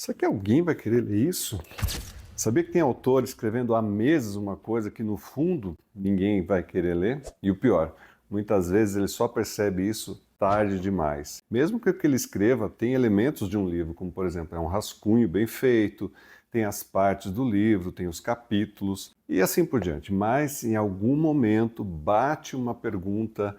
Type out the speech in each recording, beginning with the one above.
Será que alguém vai querer ler isso? Sabia que tem autor escrevendo há meses uma coisa que no fundo ninguém vai querer ler? E o pior, muitas vezes ele só percebe isso tarde demais. Mesmo que o que ele escreva tenha elementos de um livro, como por exemplo, é um rascunho bem feito, tem as partes do livro, tem os capítulos e assim por diante. Mas em algum momento bate uma pergunta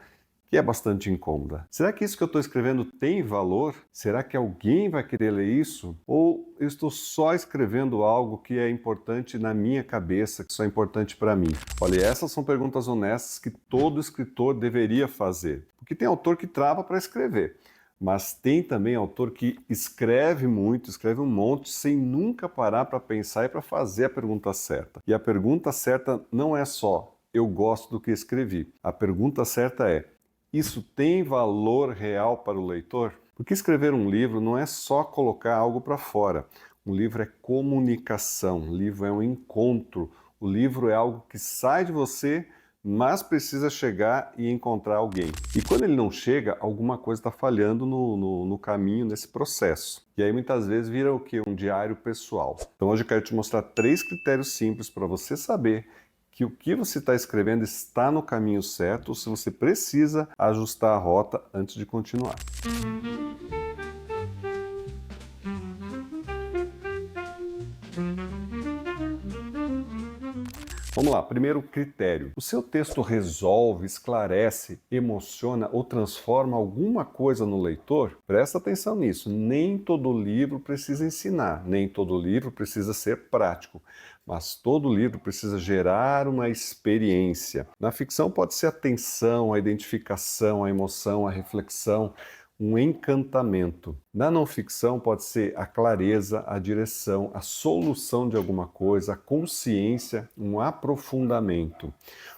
que é bastante incômoda. Será que isso que eu estou escrevendo tem valor? Será que alguém vai querer ler isso? Ou eu estou só escrevendo algo que é importante na minha cabeça, que só é importante para mim? Olha, essas são perguntas honestas que todo escritor deveria fazer. Porque tem autor que trava para escrever. Mas tem também autor que escreve muito, escreve um monte, sem nunca parar para pensar e para fazer a pergunta certa. E a pergunta certa não é só eu gosto do que escrevi. A pergunta certa é: isso tem valor real para o leitor? Porque escrever um livro não é só colocar algo para fora. Um livro é comunicação, um livro é um encontro. O livro é algo que sai de você, mas precisa chegar e encontrar alguém. E quando ele não chega, alguma coisa está falhando no caminho, nesse processo. E aí muitas vezes vira o quê? Um diário pessoal. Então hoje eu quero te mostrar 3 critérios simples para você saber que o que você está escrevendo está no caminho certo ou se você precisa ajustar a rota antes de continuar. Vamos lá, primeiro critério. O seu texto resolve, esclarece, emociona ou transforma alguma coisa no leitor? Presta atenção nisso. Nem todo livro precisa ensinar, nem todo livro precisa ser prático, mas todo livro precisa gerar uma experiência. Na ficção pode ser a tensão, a identificação, a emoção, a reflexão, um encantamento. Na não ficção pode ser a clareza, a direção, a solução de alguma coisa, a consciência, um aprofundamento.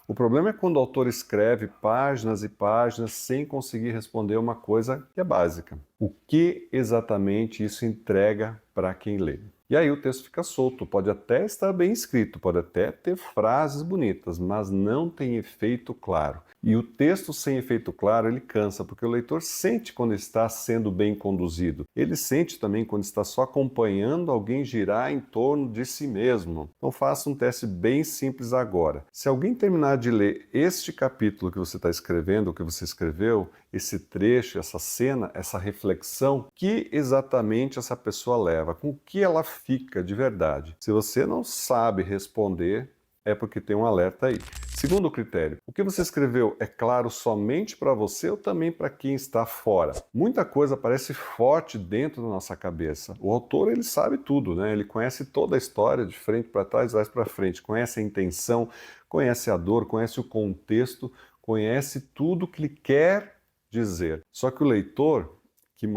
O problema é quando o autor escreve páginas e páginas sem conseguir responder uma coisa que é básica. O que exatamente isso entrega para quem lê? E aí o texto fica solto, pode até estar bem escrito, pode até ter frases bonitas, mas não tem efeito claro. E o texto sem efeito claro, ele cansa, porque o leitor sente quando está sendo bem conduzido. Ele sente também quando está só acompanhando alguém girar em torno de si mesmo. Então faça um teste bem simples agora. Se alguém terminar de ler este capítulo que você está escrevendo, o que você escreveu, esse trecho, essa cena, essa reflexão, que exatamente essa pessoa leva, com o que ela fica de verdade. Se você não sabe responder, é porque tem um alerta aí. Segundo critério, o que você escreveu é claro somente para você ou também para quem está fora? Muita coisa parece forte dentro da nossa cabeça. O autor, ele sabe tudo, né? Ele conhece toda a história, de frente para trás, trás para frente, conhece a intenção, conhece a dor, conhece o contexto, conhece tudo que ele quer dizer. Só que o leitor que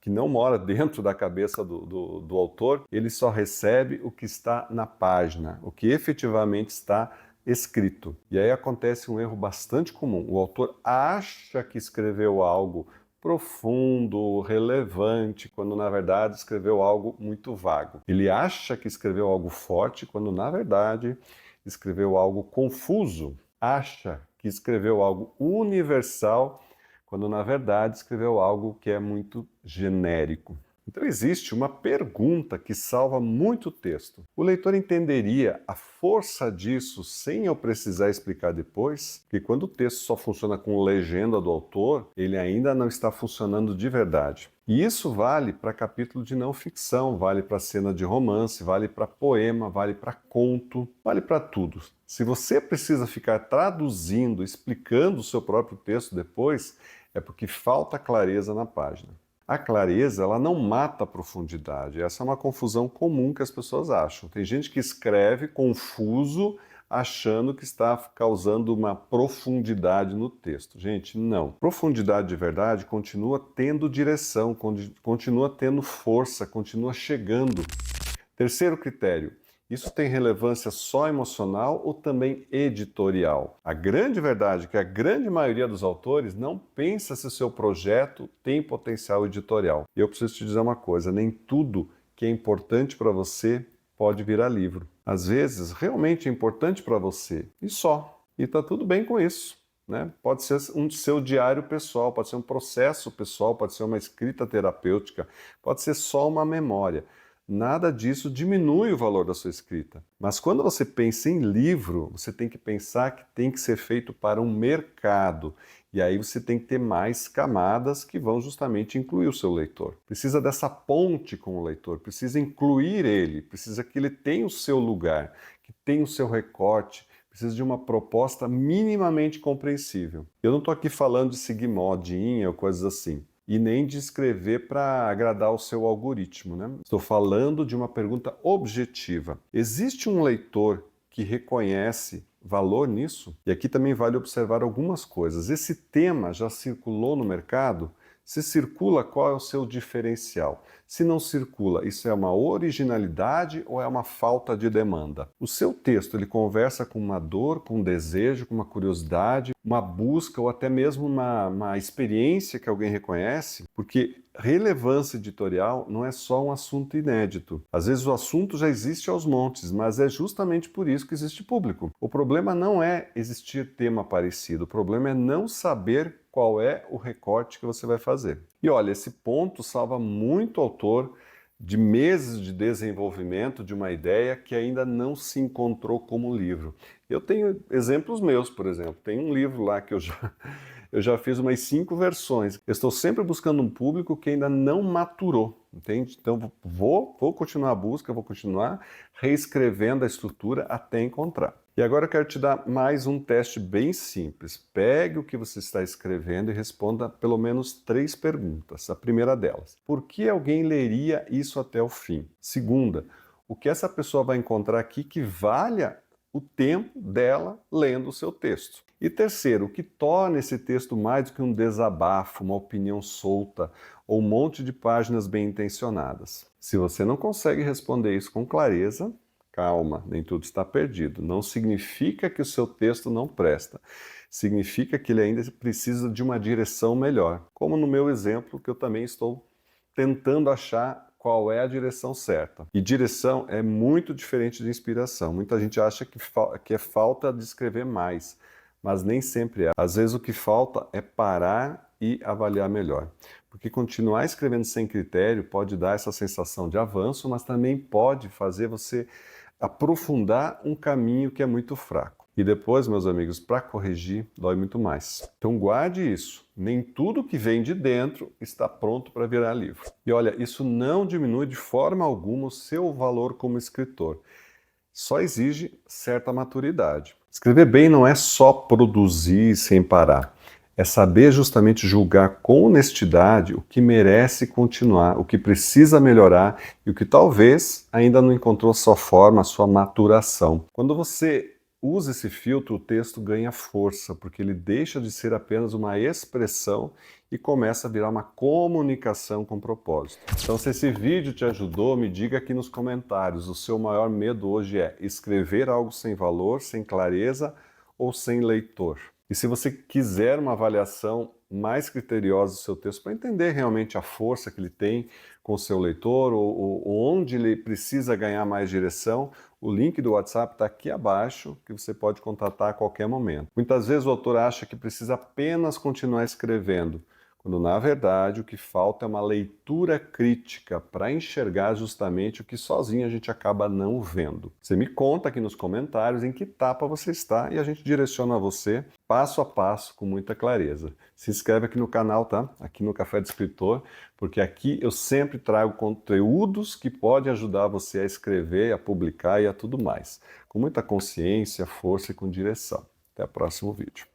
não mora dentro da cabeça do autor, ele só recebe o que está na página, o que efetivamente está escrito. E aí acontece um erro bastante comum. O autor acha que escreveu algo profundo, relevante, quando na verdade escreveu algo muito vago. Ele acha que escreveu algo forte, quando na verdade escreveu algo confuso. Acha que escreveu algo universal, quando na verdade escreveu algo que é muito genérico. Então existe uma pergunta que salva muito texto. O leitor entenderia a força disso sem eu precisar explicar depois? Que quando o texto só funciona com legenda do autor, ele ainda não está funcionando de verdade. E isso vale para capítulo de não ficção, vale para cena de romance, vale para poema, vale para conto, vale para tudo. Se você precisa ficar traduzindo, explicando o seu próprio texto depois, é porque falta clareza na página. A clareza, ela não mata a profundidade. Essa é uma confusão comum que as pessoas acham. Tem gente que escreve confuso, achando que está causando uma profundidade no texto. Gente, não. Profundidade de verdade continua tendo direção, continua tendo força, continua chegando. Terceiro critério. Isso tem relevância só emocional ou também editorial? A grande verdade é que a grande maioria dos autores não pensa se o seu projeto tem potencial editorial. E eu preciso te dizer uma coisa, nem tudo que é importante para você pode virar livro. Às vezes, realmente é importante para você, e só. E está tudo bem com isso. Né? Pode ser um seu diário pessoal, pode ser um processo pessoal, pode ser uma escrita terapêutica, pode ser só uma memória. Nada disso diminui o valor da sua escrita. Mas quando você pensa em livro, você tem que pensar que tem que ser feito para um mercado. E aí você tem que ter mais camadas que vão justamente incluir o seu leitor. Precisa dessa ponte com o leitor, precisa incluir ele, precisa que ele tenha o seu lugar, que tenha o seu recorte, precisa de uma proposta minimamente compreensível. Eu não estou aqui falando de seguir modinha ou coisas assim, e nem de escrever para agradar o seu algoritmo, né? Estou falando de uma pergunta objetiva. Existe um leitor que reconhece valor nisso? E aqui também vale observar algumas coisas. Esse tema já circulou no mercado? Se circula, qual é o seu diferencial? Se não circula, isso é uma originalidade ou é uma falta de demanda? O seu texto, ele conversa com uma dor, com um desejo, com uma curiosidade, uma busca ou até mesmo uma experiência que alguém reconhece? Porque relevância editorial não é só um assunto inédito. Às vezes o assunto já existe aos montes, mas é justamente por isso que existe público. O problema não é existir tema parecido, o problema é não saber qual é o recorte que você vai fazer. E olha, esse ponto salva muito autor de meses de desenvolvimento de uma ideia que ainda não se encontrou como livro. Eu tenho exemplos meus, por exemplo. Tem um livro lá que eu já fiz umas 5 versões. Eu estou sempre buscando um público que ainda não maturou, entende? Então vou continuar a busca, vou continuar reescrevendo a estrutura até encontrar. E agora eu quero te dar mais um teste bem simples. Pegue o que você está escrevendo e responda pelo menos 3 perguntas. A primeira delas: por que alguém leria isso até o fim? Segunda: o que essa pessoa vai encontrar aqui que valha o tempo dela lendo o seu texto? E terceiro, o que torna esse texto mais do que um desabafo, uma opinião solta ou um monte de páginas bem intencionadas? Se você não consegue responder isso com clareza, calma, nem tudo está perdido. Não significa que o seu texto não presta. Significa que ele ainda precisa de uma direção melhor. Como no meu exemplo, que eu também estou tentando achar qual é a direção certa. E direção é muito diferente de inspiração. Muita gente acha que é falta de escrever mais, mas nem sempre é. Às vezes o que falta é parar e avaliar melhor. Porque continuar escrevendo sem critério pode dar essa sensação de avanço, mas também pode fazer você aprofundar um caminho que é muito fraco. E depois, meus amigos, para corrigir, dói muito mais. Então guarde isso. Nem tudo que vem de dentro está pronto para virar livro. E olha, isso não diminui de forma alguma o seu valor como escritor. Só exige certa maturidade. Escrever bem não é só produzir sem parar. É saber justamente julgar com honestidade o que merece continuar, o que precisa melhorar e o que talvez ainda não encontrou sua forma, sua maturação. Quando você usa esse filtro, o texto ganha força, porque ele deixa de ser apenas uma expressão e começa a virar uma comunicação com propósito. Então, se esse vídeo te ajudou, me diga aqui nos comentários. O seu maior medo hoje é escrever algo sem valor, sem clareza ou sem leitor? E se você quiser uma avaliação mais criteriosa do seu texto, para entender realmente a força que ele tem com o seu leitor, ou onde ele precisa ganhar mais direção, o link do WhatsApp está aqui abaixo, que você pode contatar a qualquer momento. Muitas vezes o autor acha que precisa apenas continuar escrevendo, quando na verdade o que falta é uma leitura crítica para enxergar justamente o que sozinho a gente acaba não vendo. Você me conta aqui nos comentários em que etapa você está e a gente direciona você passo a passo com muita clareza. Se inscreve aqui no canal, tá? Aqui no Café de Escritor, porque aqui eu sempre trago conteúdos que podem ajudar você a escrever, a publicar e a tudo mais. Com muita consciência, força e com direção. Até o próximo vídeo.